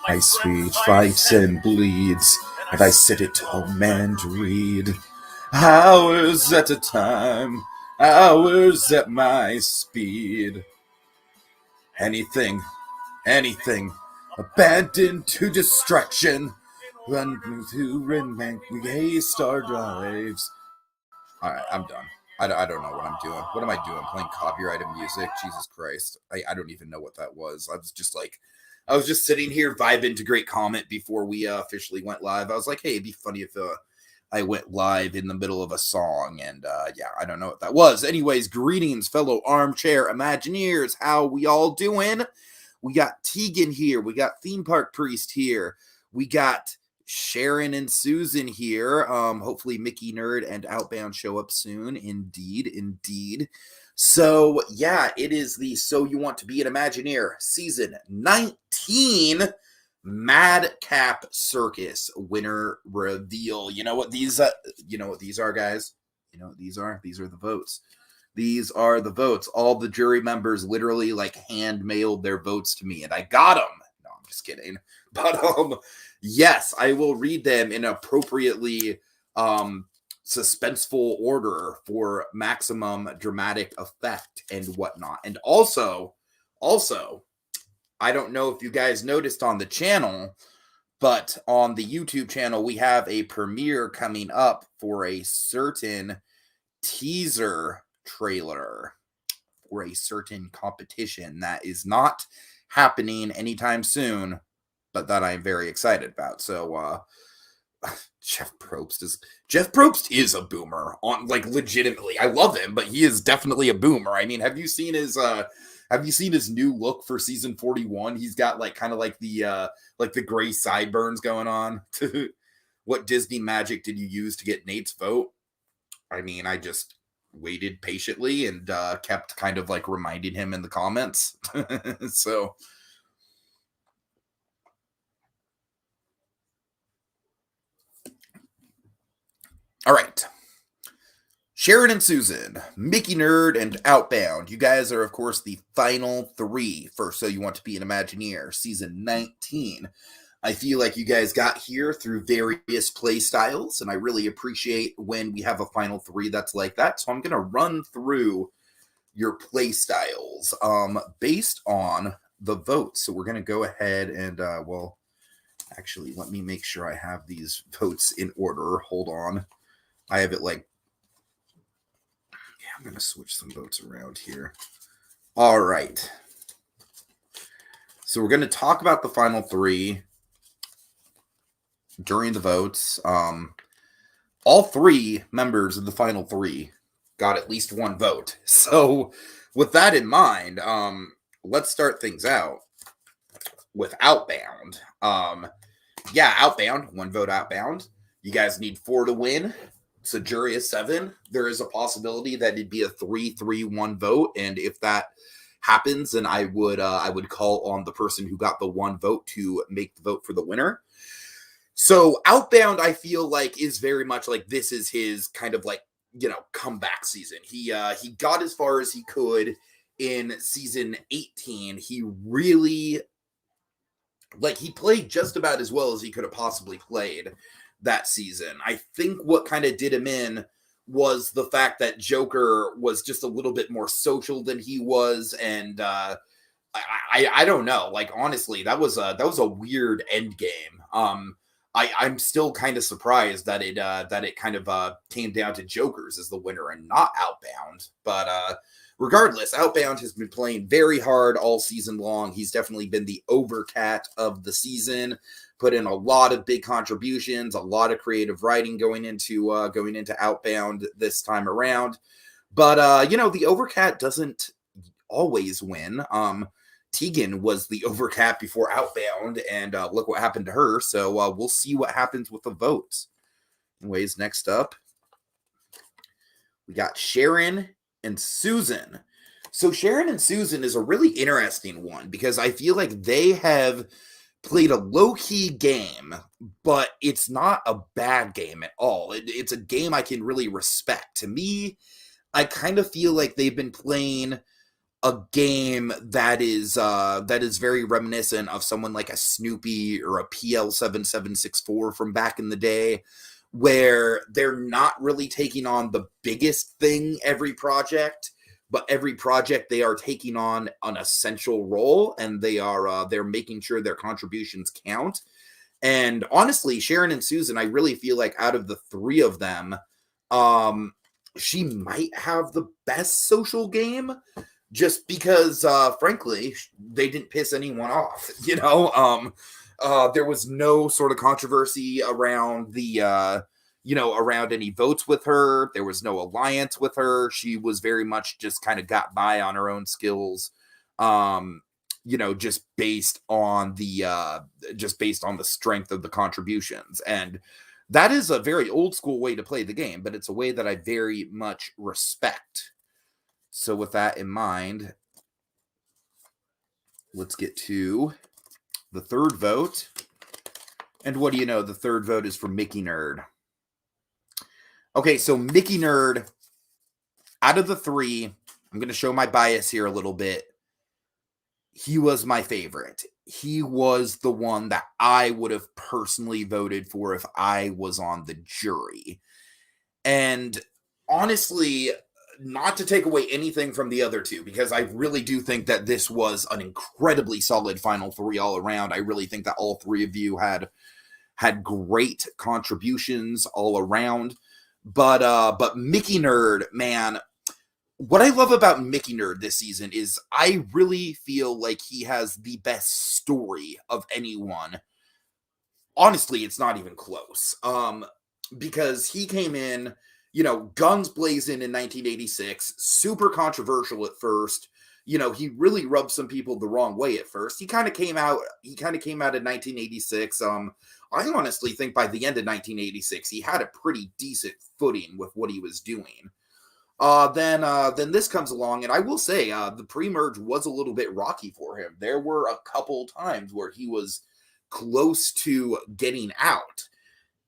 My speech fights and bleeds, and I sit at home and read. Hours at a time, hours at my speed. Anything, abandoned to distraction, run to remain, we haste our lives. Alright, I'm done. I don't know what I'm doing. What am I doing? Playing copyrighted music? Jesus Christ. I don't even know what that was. I was just sitting here vibing to great comment before we officially went live. I was like, hey, it'd be funny if I went live in the middle of a song. And yeah, I don't know what that was. Anyways, greetings, fellow armchair Imagineers. How we all doing? We got Tegan here. We got Theme Park Priest here. We got Sharon and Susan here. Hopefully Mickeynerd and Outbound show up soon. Indeed. So, yeah, it is the So You Want to Be an Imagineer Season 19 Madcap Circus winner reveal. You know what these are, guys? You know what these are? These are the votes. These are the votes. All the jury members literally hand mailed their votes to me, and I got them. No, I'm just kidding. But yes, I will read them in appropriately suspenseful order for maximum dramatic effect and whatnot. And also, I don't know if you guys noticed on the channel, but on the YouTube channel, we have a premiere coming up for a certain teaser trailer for a certain competition that is not happening anytime soon, but that I'm very excited about. So Jeff Probst is a boomer, on legitimately. I love him, but he is definitely a boomer. I mean, have you seen his new look for season 41? He's got the gray sideburns going on. What Disney magic did you use to get Nate's vote? I mean, I just waited patiently and kept kind of reminding him in the comments. So all right. Sharon and Susan, Mickeynerd, and Outbound. You guys are, of course, the final three for So You Want to Be an Imagineer, Season 19. I feel like you guys got here through various play styles, and I really appreciate when we have a final three that's like that. So I'm going to run through your play styles based on the votes. So we're going to go ahead and, actually, let me make sure I have these votes in order. Hold on. I have it I'm going to switch some votes around here. All right. So we're going to talk about the final three during the votes. All three members of the final three got at least one vote. So with that in mind, let's start things out with Outbound. Yeah, Outbound, one vote Outbound. You guys need 4 to win. It's a jury of 7. There is a possibility that it'd be a 3-3-1 vote, and if that happens, then I would call on the person who got the 1 vote to make the vote for the winner. So Outbound, I feel is very much this is his kind of comeback season. He got as far as he could in season 18. He really he played just about as well as he could have possibly played that season. I think what kind of did him in was the fact that Joker was just a little bit more social than he was, and I don't know. Honestly, that was a weird end game. I'm still kind of surprised that it kind of came down to Jokers as the winner and not Outbound. But regardless, Outbound has been playing very hard all season long. He's definitely been the overcat of the season. Put in a lot of big contributions, a lot of creative writing going into Outbound this time around. But the overcat doesn't always win. Tegan was the overcat before Outbound, and look what happened to her. So we'll see what happens with the votes. Anyways, next up, we got Sharon and Susan. So Sharon and Susan is a really interesting one because I feel like they have played a low-key game, but it's not a bad game at all. It's a game I can really respect. To me, I kind of feel like they've been playing a game that is very reminiscent of someone like a Snoopy or a PL7764 from back in the day, where they're not really taking on the biggest thing every project, but every project they are taking on an essential role, and they're making sure their contributions count. And honestly, Sharon and Susan, I really feel like out of the three of them, she might have the best social game, just because, frankly, they didn't piss anyone off. There was no sort of controversy around around any votes with her. There was no alliance with her. She was very much just kind of got by on her own skills. Just based on the strength of the contributions. And that is a very old school way to play the game, but it's a way that I very much respect. So with that in mind, let's get to the third vote. And what do you know? The third vote is for Mickeynerd. Okay, so Mickeynerd, out of the three, I'm going to show my bias here a little bit. He was my favorite. He was the one that I would have personally voted for if I was on the jury. And honestly, not to take away anything from the other two, because I really do think that this was an incredibly solid final three all around. I really think that all three of you had great contributions all around. But Mickeynerd, man, what I love about Mickeynerd this season is I really feel like he has the best story of anyone. Honestly, it's not even close. Because he came in, guns blazing in 1986, super controversial at first. He really rubbed some people the wrong way at first. He kind of came out in 1986. I honestly think by the end of 1986, he had a pretty decent footing with what he was doing. Then this comes along, and I will say, the pre-merge was a little bit rocky for him. There were a couple times where he was close to getting out.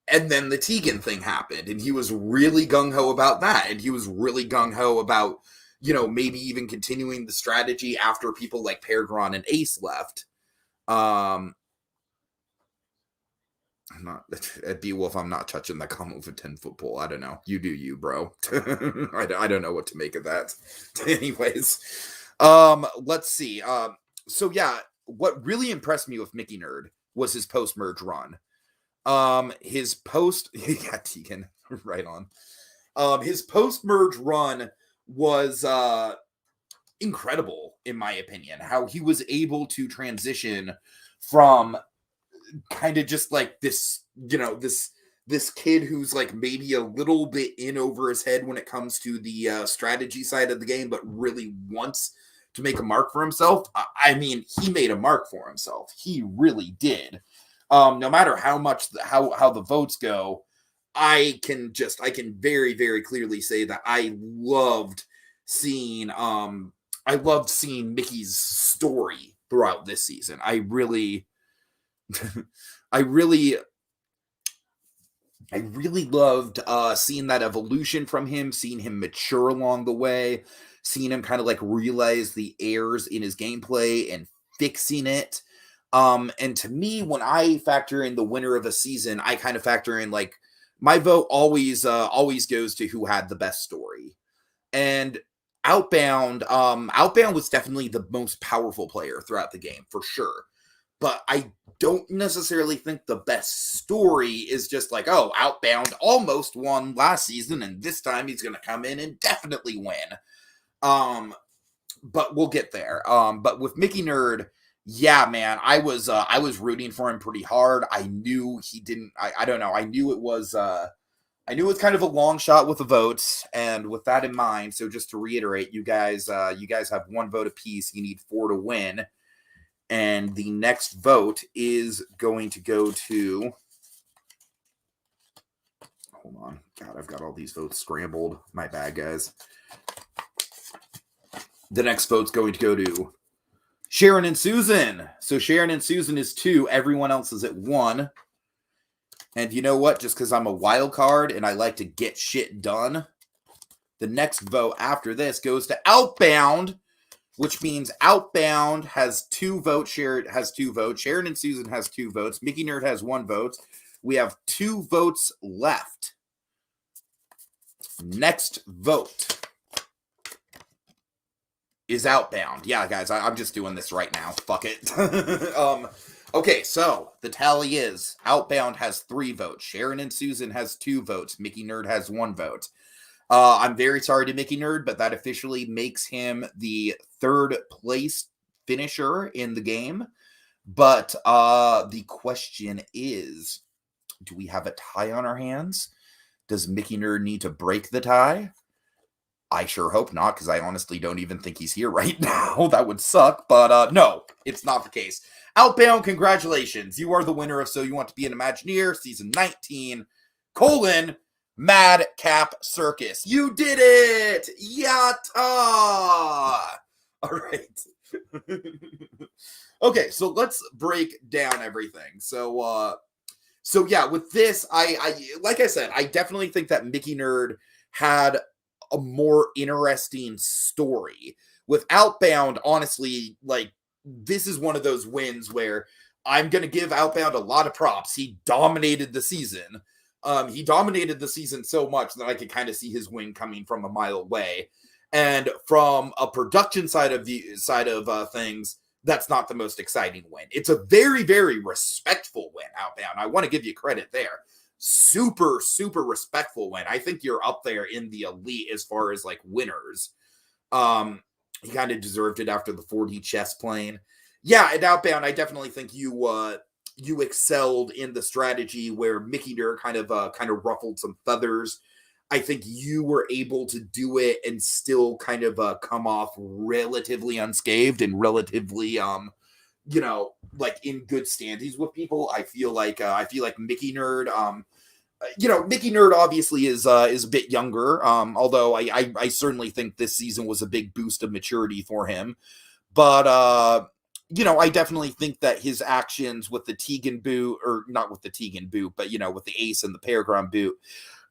And then the Tiki thing happened, and he was really gung-ho about that. And he was really gung-ho about, maybe even continuing the strategy after people like Peregrine and Ace left. At Beowulf, I'm not touching that comment with a 10-foot pole. I don't know. You do you, bro. I don't know what to make of that. Anyways, let's see. So yeah, what really impressed me with Mickeynerd was his post-merge run. His Tegan, right on. His post-merge run was incredible, in my opinion. How he was able to transition from kind of just like this, this kid who's like maybe a little bit in over his head when it comes to the strategy side of the game, but really wants to make a mark for himself. I mean, he made a mark for himself. He really did. No matter how the votes go, I can very, very clearly say that I loved seeing Mickey's story throughout this season. I really loved seeing that evolution from him, seeing him mature along the way, seeing him kind of like realize the errors in his gameplay and fixing it. And to me, when I factor in the winner of a season, I kind of factor in like my vote always goes to who had the best story. And Outbound was definitely the most powerful player throughout the game, for sure. But I don't necessarily think the best story is just like, oh, Outbound almost won last season, and this time he's going to come in and definitely win. But we'll get there. But with Mickeynerd, yeah, man, I was rooting for him pretty hard. I knew he didn't. I don't know. I knew it was kind of a long shot with the votes, and with that in mind, so just to reiterate, you guys have one vote apiece. You need 4 to win. And the next vote is going to go to... Hold on. God, I've got all these votes scrambled. My bad, guys. The next vote's going to go to Sharon and Susan. So Sharon and Susan is 2. Everyone else is at 1. And you know what? Just because I'm a wild card and I like to get shit done, the next vote after this goes to Outbound which means Outbound has 2 votes. Sharon has 2 votes. Sharon and Susan has 2 votes. Mickeynerd has 1 vote. We have 2 votes left. Next vote is Outbound. Yeah, guys, I'm just doing this right now. Fuck it. Okay, so the tally is Outbound has 3 votes. Sharon and Susan has 2 votes. Mickeynerd has 1 vote. I'm very sorry to Mickeynerd, but that officially makes him the 3rd place finisher in the game. But the question is, do we have a tie on our hands? Does Mickeynerd need to break the tie? I sure hope not, because I honestly don't even think he's here right now. That would suck, but no, it's not the case. Outbound, congratulations. You are the winner of So You Want to Be an Imagineer, Season 19, Madcap Circus. You did it! Yatta! All right. Okay, so let's break down everything. So yeah, with this, I like I said, I definitely think that Mickeynerd had a more interesting story. With Outbound, honestly, like, this is one of those wins where I'm going to give Outbound a lot of props. He dominated the season. He dominated the season so much that I could kind of see his win coming from a mile away. And from a production side of things, that's not the most exciting win. It's a very, very respectful win, Outbound. I want to give you credit there. Super, super respectful win. I think you're up there in the elite as far as like winners. He kind of deserved it after the 4D chess playing. Yeah, at Outbound, I definitely think you excelled in the strategy where Mickeynerd kind of ruffled some feathers. I think you were able to do it and still kind of come off relatively unscathed and relatively like in good standings with people. I feel like Mickeynerd, Mickeynerd obviously is a bit younger. Although I certainly think this season was a big boost of maturity for him. But I definitely think that his actions with the Tegan boot, or not with the Tegan boot, but with the ace and the Paragon boot,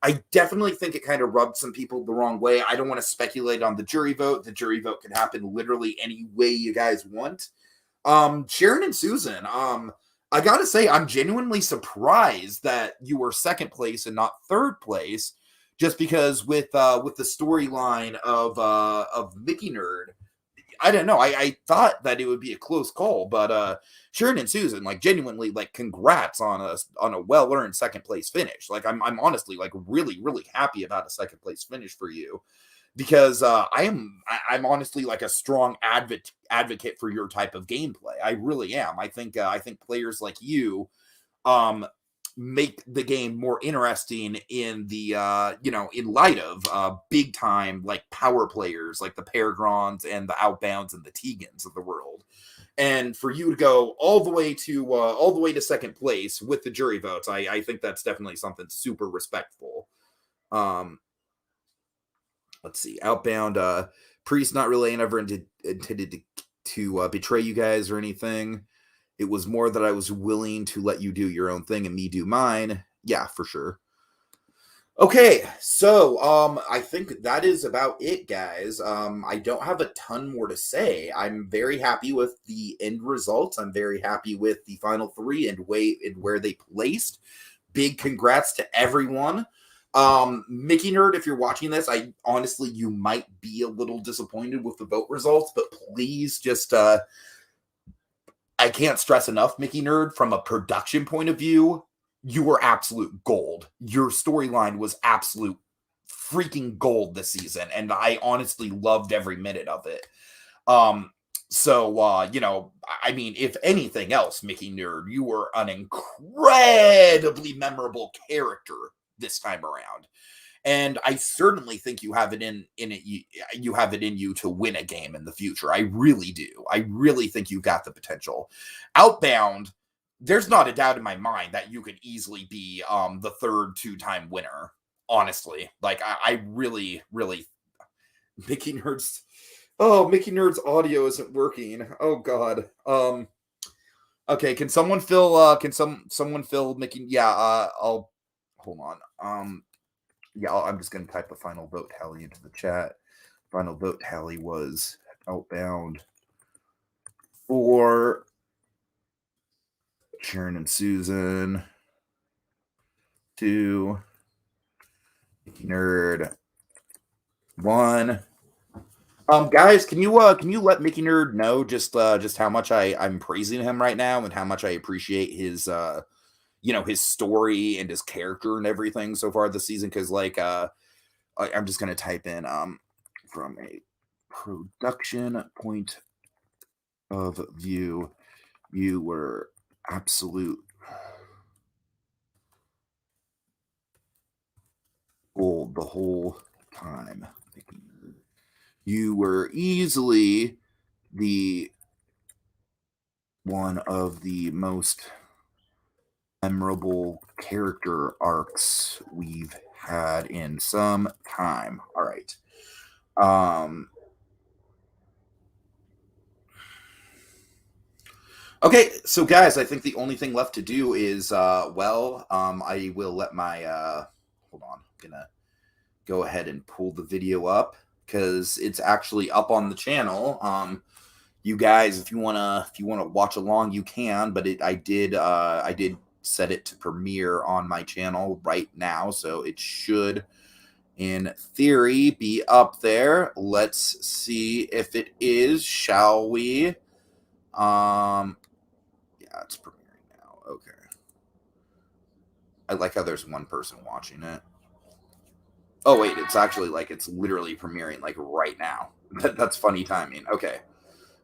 I definitely think it kind of rubbed some people the wrong way. I don't want to speculate on the jury vote. The jury vote can happen literally any way you guys want. Sharon and Susan, I gotta say, I'm genuinely surprised that you were 2nd place and not 3rd place, just because with the storyline of Mickeynerd, I don't know. I thought that it would be a close call, but Sharon and Susan, like, genuinely, like, congrats on a well-earned 2nd place finish. Like, I'm honestly, like, really, really happy about a 2nd place finish for you, because I'm honestly like a strong advocate for your type of gameplay. I really am. I think players like you make the game more interesting in the in light of big time like power players like the Paragons and the Outbounds and the Tegans of the world. And for you to go all the way to 2nd place with the jury votes, I think that's definitely something super respectful. Let's see. Outbound, Priest not really never intended to betray you guys or anything. It was more that I was willing to let you do your own thing and me do mine. Yeah, for sure. Okay, so I think that is about it, guys. I don't have a ton more to say. I'm very happy with the end results. I'm very happy with the final 3 and where they placed. Big congrats to everyone. Mickeynerd, if you're watching this, you might be a little disappointed with the vote results, but please just I can't stress enough, Mickeynerd, from a production point of view, you were absolute gold. Your storyline was absolute freaking gold this season, and I honestly loved every minute of it. I mean, if anything else, Mickeynerd, you were an incredibly memorable character this time around. And I certainly think you have it you have it in you to win a game in the future. I really do. I really think you've got the potential. Outbound, there's not a doubt in my mind that you could easily be the 3rd 2-time winner. Honestly, like I really, really, Mickeynerd's audio isn't working. Oh God. Okay, can someone fill Mickey? Yeah, I'll hold on. Yeah, I'm just going to type the final vote tally into the chat. Final vote tally was Outbound. 4. Sharon&Susan. 2. Mickeynerd. 1. Guys, can you let Mickeynerd know just how much I'm praising him right now and how much I appreciate his his story and his character and everything so far this season? Because I'm just gonna type in from a production point of view, you were absolute gold the whole time. You were easily the one of the most memorable character arcs we've had in some time. All right. Okay, so guys, I think the only thing left to do is I will let my hold on. I'm gonna go ahead and pull the video up because it's actually up on the channel. You guys, if you wanna watch along, you can. But I did set it to premiere on my channel right now, so it should, in theory, be up there. Let's see if it is. Shall we? Yeah, it's premiering now. Okay. I like how there's one person watching it. Oh wait, it's actually it's literally premiering right now. That's funny timing. Okay.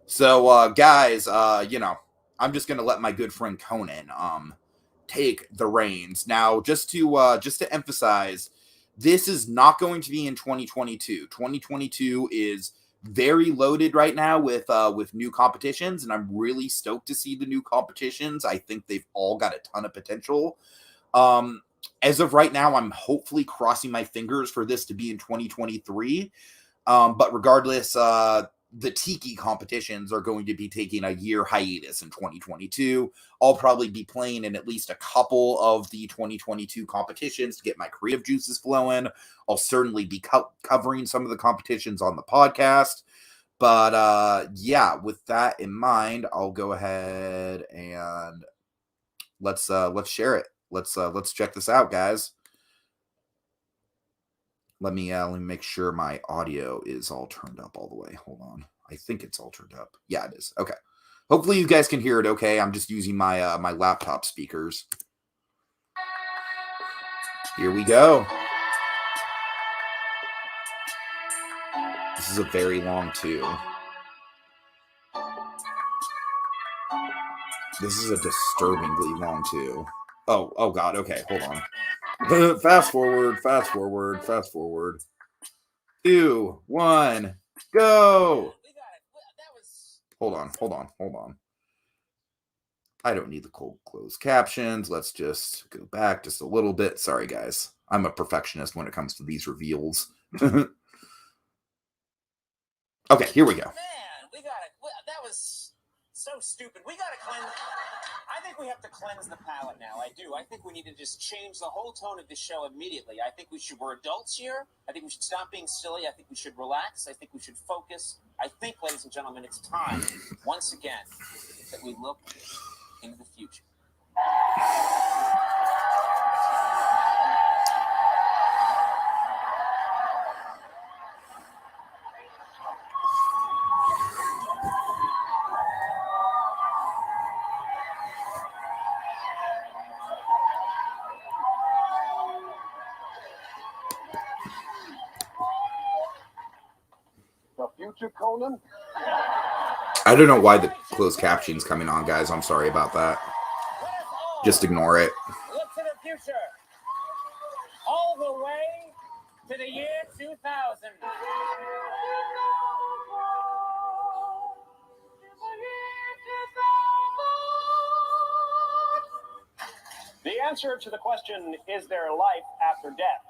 So guys, I'm just gonna let my good friend Conan take the reins. Now, just to emphasize, this is not going to be in 2022. 2022 is very loaded right now with new competitions, and I'm really stoked to see the new competitions. I think they've all got a ton of potential. As of right now, I'm hopefully crossing my fingers for this to be in 2023. But regardless, the Tiki competitions are going to be taking a year hiatus in 2022. I'll probably be playing in at least a couple of the 2022 competitions to get my creative juices flowing. I'll certainly be covering some of the competitions on the podcast. But yeah, with that in mind, I'll go ahead and let's share it. Let's check this out, guys. Let me make sure my audio is all turned up all the way. Hold on. I think it's all turned up. Yeah, it is. Okay. Hopefully you guys can hear it okay. I'm just using my my laptop speakers. Here we go. This is a very long 2. This is a disturbingly long 2. Oh god. Okay, hold on. Fast forward. 2, 1, go. Hold on. I don't need the closed captions. Let's just go back just a little bit. Sorry, guys. I'm a perfectionist when it comes to these reveals. Okay, here we go. Man, that was so stupid. We got to cleanse. I think we have to cleanse the palate now. I do. I think we need to just change the whole tone of the show immediately. I think we're adults here. I think we should stop being silly. I think we should relax. I think we should focus. I think, ladies and gentlemen, it's time, once again, that we look into the future. The future, Conan? I don't know why the closed caption's coming on, guys. I'm sorry about that. Just ignore it. Look to the future. All the way to the year 2000. The answer to the question, is there life after death,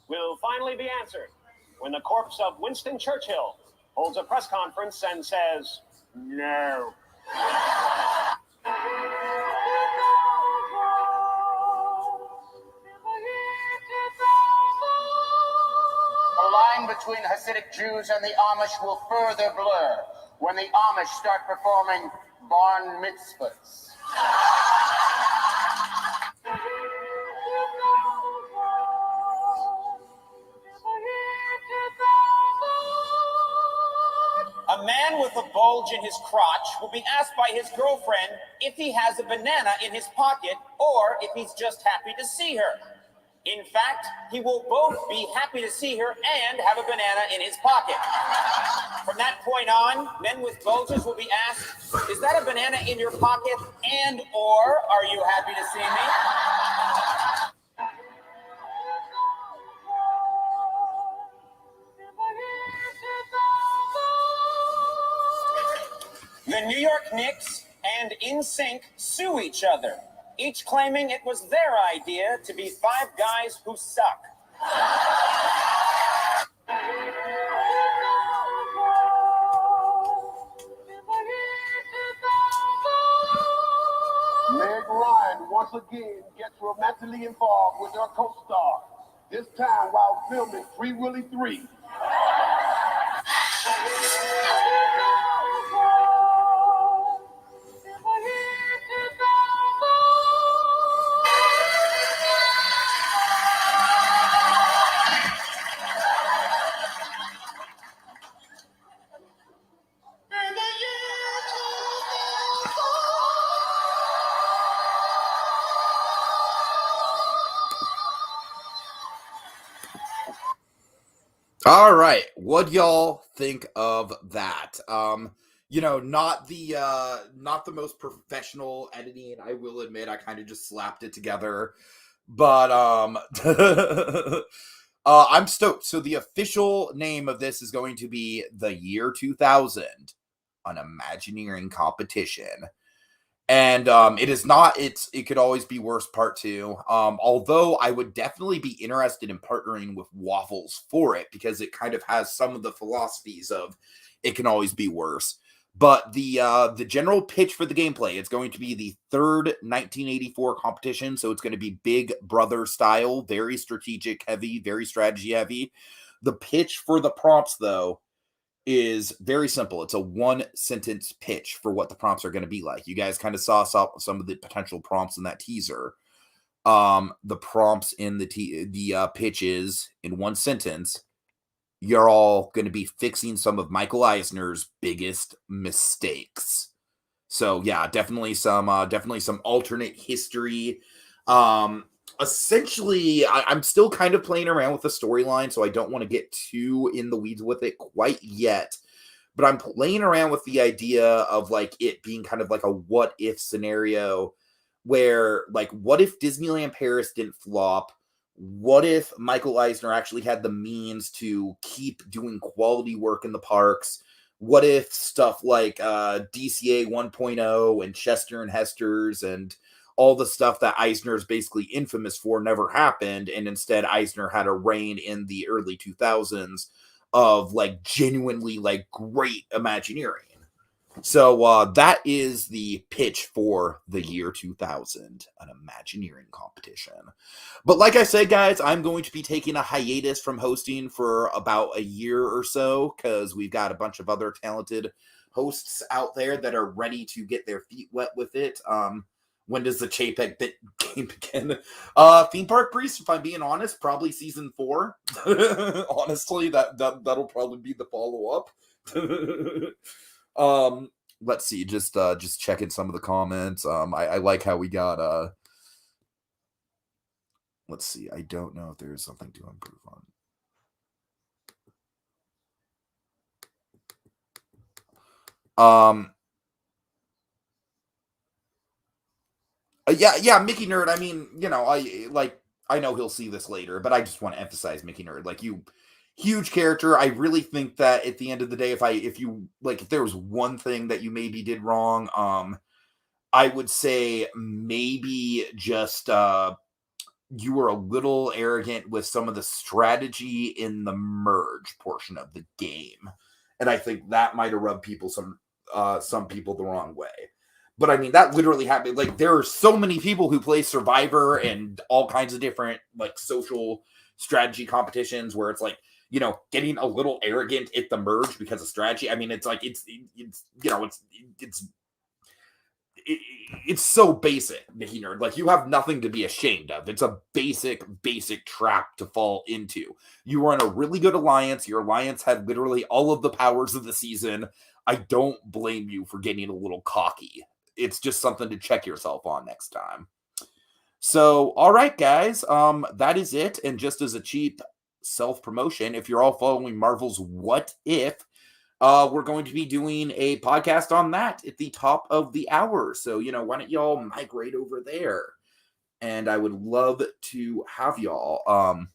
will finally be answered when the corpse of Winston Churchill holds a press conference and says, no. The line between Hasidic Jews and the Amish will further blur when the Amish start performing bar mitzvahs. A man with a bulge in his crotch will be asked by his girlfriend if he has a banana in his pocket or if he's just happy to see her. In fact, he will both be happy to see her and have a banana in his pocket. From that point on, men with bulges will be asked, is that a banana in your pocket and or are you happy to see me? The New York Knicks and NSYNC sue each other, each claiming it was their idea to be five guys who suck. Meg Ryan once again gets romantically involved with her co-star, this time while filming Free Willy 3. All right, what y'all think of that? Not the most professional editing. I will admit, I kind of just slapped it together, but I'm stoked. So the official name of this is going to be the Year 2000, an Imagineering competition. And it could always be worse part 2. Although I would definitely be interested in partnering with Waffles for it because it kind of has some of the philosophies of it can always be worse. But the general pitch for the gameplay, it's going to be the third 1984 competition. So it's going to be Big Brother style, very strategic heavy, very strategy heavy. The pitch for the prompts though is very simple. It's a 1-sentence pitch for what the prompts are going to be like. You guys kind of saw some of the potential prompts in that teaser. The prompts in the pitches in 1 sentence. You're all going to be fixing some of Michael Eisner's biggest mistakes. So yeah, definitely some alternate history. Essentially, I'm still kind of playing around with the storyline, so I don't want to get too in the weeds with it quite yet. But I'm playing around with the idea of like it being kind of like a what if scenario where like what if Disneyland Paris didn't flop? What if Michael Eisner actually had the means to keep doing quality work in the parks? What if stuff like DCA 1.0 and Chester and Hester's and all the stuff that Eisner is basically infamous for never happened, and instead Eisner had a reign in the early 2000s of like genuinely like great Imagineering. So that is the pitch for the Year 2000, an Imagineering competition. But like I said, guys, I'm going to be taking a hiatus from hosting for about a year or so because we've got a bunch of other talented hosts out there that are ready to get their feet wet with it. When does the Chapek bit game begin? Theme Park Priest, if I'm being honest, probably season 4. Honestly, that'll probably be the follow-up. Let's see, just checking some of the comments. I like how we got let's see, I don't know if there's something to improve on. Yeah, Mickeynerd. I mean, I know he'll see this later, but I just want to emphasize Mickeynerd. Like, you, huge character. I really think that at the end of the day, if there was one thing that you maybe did wrong, I would say maybe just you were a little arrogant with some of the strategy in the merge portion of the game, and I think that might have rubbed some people the wrong way. But I mean, that literally happened. Like, there are so many people who play Survivor and all kinds of different like social strategy competitions where it's like getting a little arrogant at the merge because of strategy. I mean, it's like, it's so basic, Mickeynerd. Like, you have nothing to be ashamed of. It's a basic trap to fall into. You were in a really good alliance. Your alliance had literally all of the powers of the season. I don't blame you for getting a little cocky. It's just something to check yourself on next time. So, all right, guys, that is it. And just as a cheap self-promotion, if you're all following Marvel's What If, we're going to be doing a podcast on that at the top of the hour. So, why don't y'all migrate over there? And I would love to have y'all.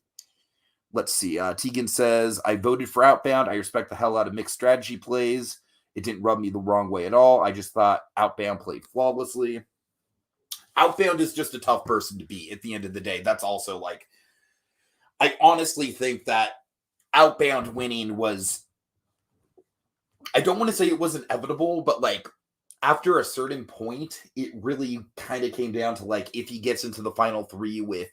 Let's see. Tegan says, I voted for Outbound. I respect the hell out of mixed strategy plays. It didn't rub me the wrong way at all. I just thought Outbound played flawlessly. Outbound is just a tough person to beat at the end of the day. That's also like, I honestly think that Outbound winning was, I don't want to say it was inevitable, but like after a certain point, it really kind of came down to like, if he gets into the final three with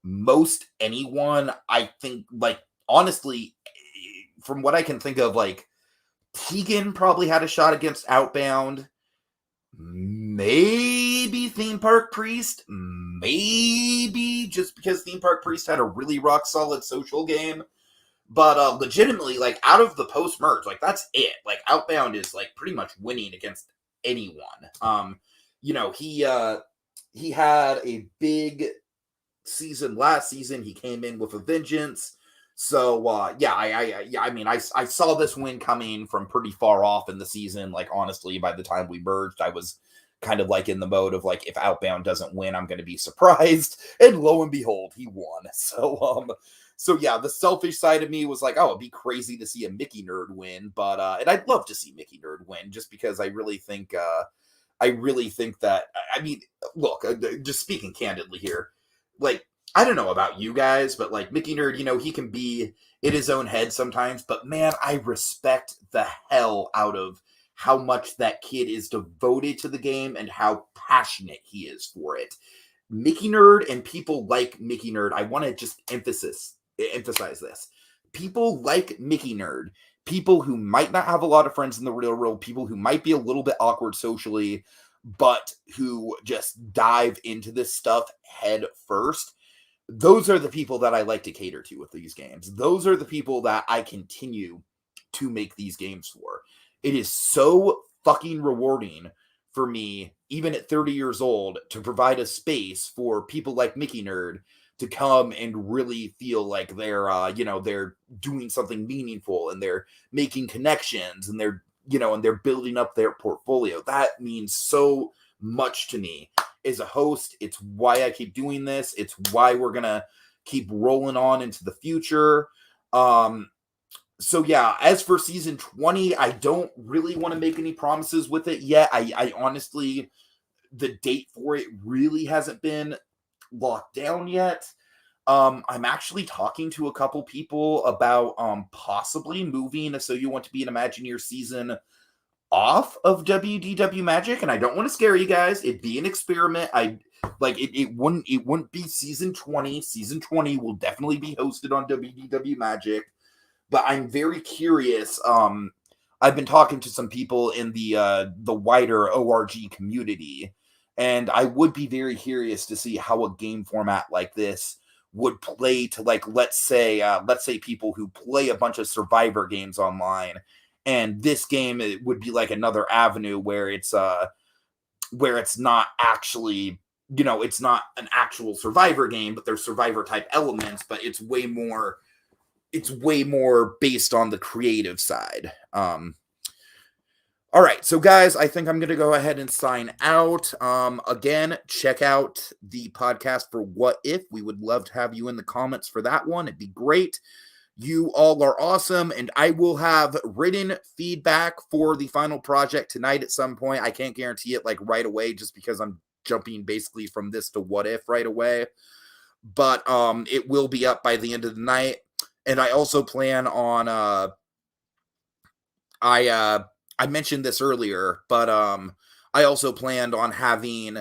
most anyone, I think, like, honestly, from what I can think of, like, Tegan probably had a shot against Outbound. Maybe Theme Park Priest. Maybe just because Theme Park Priest had a really rock solid social game. But legitimately, like, out of the post-merge, like, that's it. Like, Outbound is, like, pretty much winning against anyone. He had a big season last season. He came in with a vengeance. So, I mean, I saw this win coming from pretty far off in the season. Like, honestly, by the time we merged, I was kind of, like, in the mode of, like, if Outbound doesn't win, I'm going to be surprised. And lo and behold, he won. So yeah, the selfish side of me was like, oh, it'd be crazy to see a Mickeynerd win, but and I'd love to see Mickeynerd win, just because I really think that, I mean, look, just speaking candidly here, like, I don't know about you guys, but like Mickeynerd, he can be in his own head sometimes, but man, I respect the hell out of how much that kid is devoted to the game and how passionate he is for it. Mickeynerd and people like Mickeynerd, I want to just emphasize this. People like Mickeynerd, people who might not have a lot of friends in the real world, people who might be a little bit awkward socially, but who just dive into this stuff head first. Those are the people that I like to cater to with these games. Those are the people that I continue to make these games for. It is so fucking rewarding for me, even at 30 years old, to provide a space for people like Mickeynerd to come and really feel like they're doing something meaningful and they're making connections and they're building up their portfolio. That means so much to me as a host. It's why I keep doing this. It's why we're going to keep rolling on into the future. So yeah, as for season 20, I don't really want to make any promises with it yet. I honestly, the date for it really hasn't been locked down yet. I'm actually talking to a couple people about possibly moving a So You Want to Be an Imagineer season off of WDW Magic, and I don't want to scare you guys. It'd be an experiment. It wouldn't be season 20. Season 20 will definitely be hosted on WDW Magic, but I'm very curious. I've been talking to some people in the wider ORG community, and I would be very curious to see how a game format like this would play to, like, let's say people who play a bunch of Survivor games online, and this game, it would be like another avenue where it's not actually, it's not an actual Survivor game, but there's Survivor type elements, but it's way more based on the creative side. All right, so guys, I think I'm going to go ahead and sign out. Again, check out the podcast for What If. We would love to have you in the comments for that one. It'd be great. You all are awesome, and I will have written feedback for the final project tonight at some point. I can't guarantee it like right away, just because I'm jumping basically from this to What If right away. But it will be up by the end of the night. And I also plan on I mentioned this earlier, but I also planned on having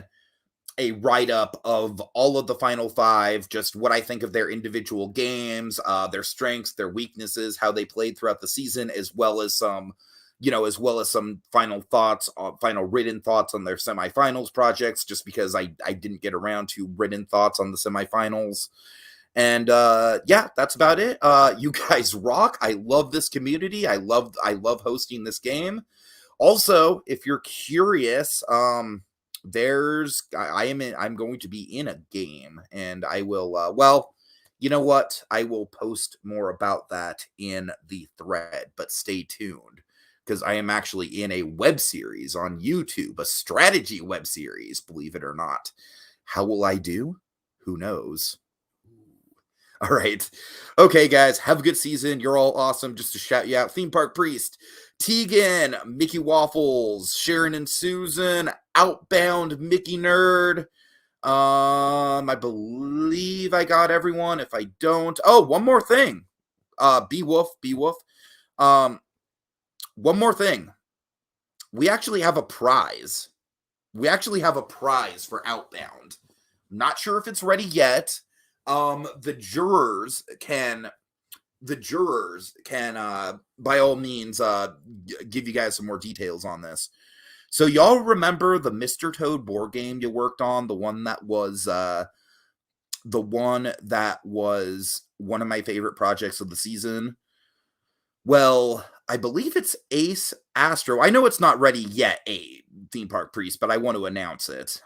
a write-up of all of the final 5, just what I think of their individual games, their strengths, their weaknesses, how they played throughout the season, as well as some final thoughts, final written thoughts on their semifinals projects, just because I didn't get around to written thoughts on the semifinals. And yeah, that's about it. You guys rock. I love this community. I love hosting this game. Also, if you're curious, I'm going to be in a game, and I will well, you know what? I will post more about that in the thread, but stay tuned, because I am actually in a web series on YouTube, a strategy web series, believe it or not. How will I do? Who knows? All right. Okay, guys, have a good season. You're all awesome. Just to shout you out, Theme Park Priest, Tegan, Mickey Waffles, Sharon&Susan, Outbound, Mickeynerd. I believe I got everyone. If I don't, oh, one more thing. B Wolf. One more thing. We actually have a prize. For Outbound. I'm not sure if it's ready yet. The jurors can by all means give you guys some more details on this. So y'all remember the Mr. Toad board game you worked on, the one that was one of my favorite projects of the season? Well, I believe it's Ace Astro. I know it's not ready yet, Theme Park Priest, but I want to announce it.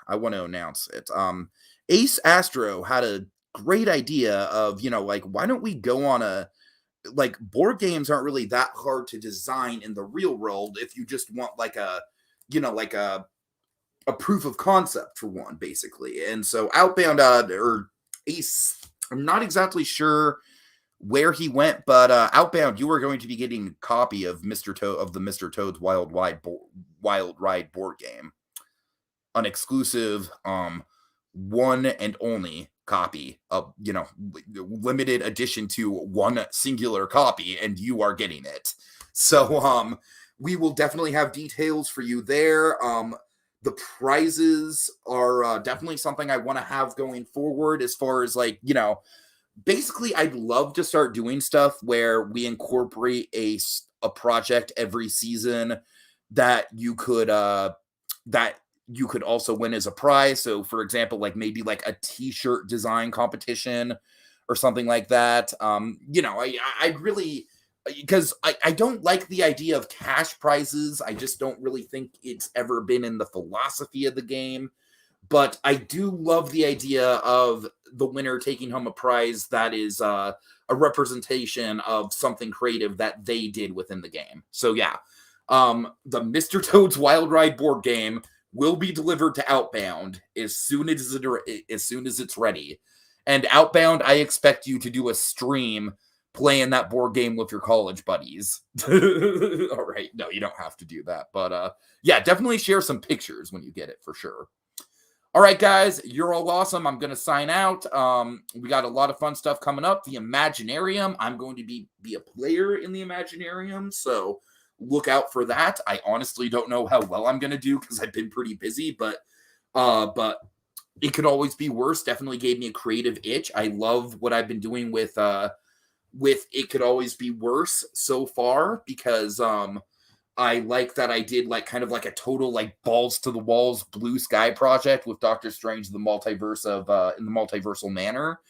Ace Astro had a great idea of, why don't we go on board games aren't really that hard to design in the real world if you just want a proof of concept for one, basically. And so Outbound, or Ace, I'm not exactly sure where he went, but Outbound, you are going to be getting a copy of the Mr. Toad's Wild Ride board game. An exclusive, one and only copy of, limited edition to one singular copy, and you are getting it. So we will definitely have details for you there. The prizes are definitely something I want to have going forward, as far as basically I'd love to start doing stuff where we incorporate a project every season that you could also win as a prize. So for example, maybe a t-shirt design competition or something like that. I'd really, because I don't like the idea of cash prizes. I just don't really think it's ever been in the philosophy of the game. But I do love the idea of the winner taking home a prize that is a representation of something creative that they did within the game. So yeah, the Mr. Toad's Wild Ride board game will be delivered to Outbound as soon as it's ready. And Outbound, I expect you to do a stream playing that board game with your college buddies. All right. No, you don't have to do that. But yeah, definitely share some pictures when you get it, for sure. All right, guys, you're all awesome. I'm going to sign out. We got a lot of fun stuff coming up. The Imagineering. I'm going to be a player in the Imagineering, so look out for that. I honestly don't know how well I'm going to do because I've been pretty busy, but it could always be worse. Definitely gave me a creative itch. I love what I've been doing with It Could Always Be Worse so far, because I like that I did kind of a total balls to the walls blue sky project with Doctor Strange in the multiversal manner.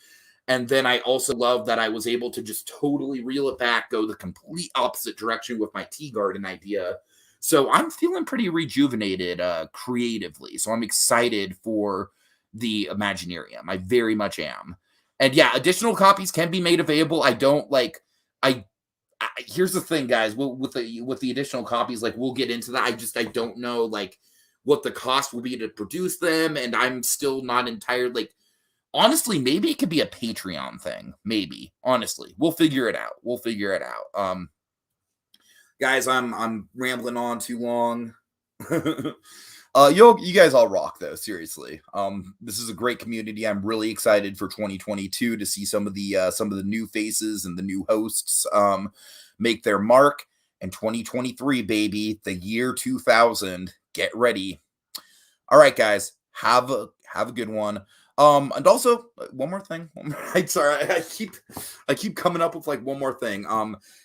And then I also love that I was able to just totally reel it back, go the complete opposite direction with my tea garden idea. So I'm feeling pretty rejuvenated creatively. So I'm excited for the Imagineering. I very much am. And yeah, additional copies can be made available. Here's the thing, guys. With the additional copies, we'll get into that. I don't know what the cost will be to produce them, and I'm still not entirely honestly, maybe it could be a Patreon thing. Maybe. Honestly, we'll figure it out. Guys, I'm rambling on too long. You guys all rock, though. Seriously. This is a great community. I'm really excited for 2022 to see some of the new faces and the new hosts make their mark. And 2023, baby, the year 2000. Get ready. All right, guys. Have Have a good one. And also one more thing. Sorry, I keep coming up with like one more thing.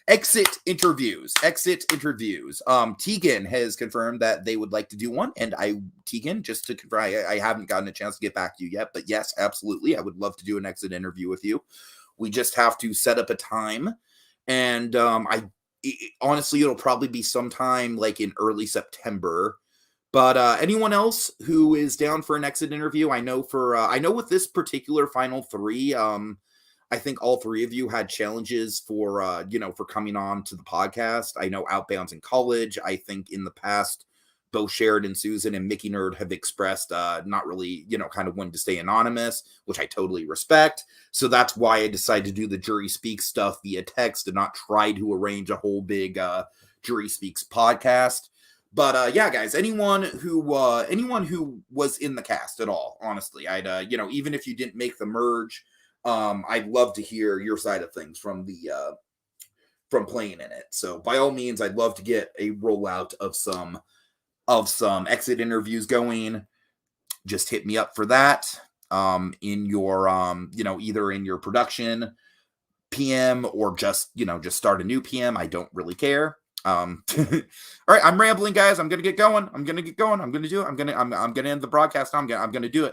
Exit interviews. Tegan has confirmed that they would like to do one, and Tegan, just to confirm, I haven't gotten a chance to get back to you yet, but yes, absolutely, I would love to do an exit interview with you. We just have to set up a time, and honestly, it'll probably be sometime like in early September. But anyone else who is down for an exit interview, I know with this particular final three, I think all three of you had challenges for for coming on to the podcast. I know Outbound's in college. I think in the past, both Sharon&Susan and Mickeynerd have expressed not really, kind of wanting to stay anonymous, which I totally respect. So that's why I decided to do the Jury Speaks stuff via text and not try to arrange a whole big Jury Speaks podcast. But yeah, guys, anyone who was in the cast at all, honestly, I'd even if you didn't make the merge, I'd love to hear your side of things from playing in it. So by all means, I'd love to get a rollout of some exit interviews going. Just hit me up for that. In your either in your production PM or just start a new PM. I don't really care. All right, I'm rambling, guys. I'm gonna get going. I'm gonna end the broadcast. I'm gonna do it.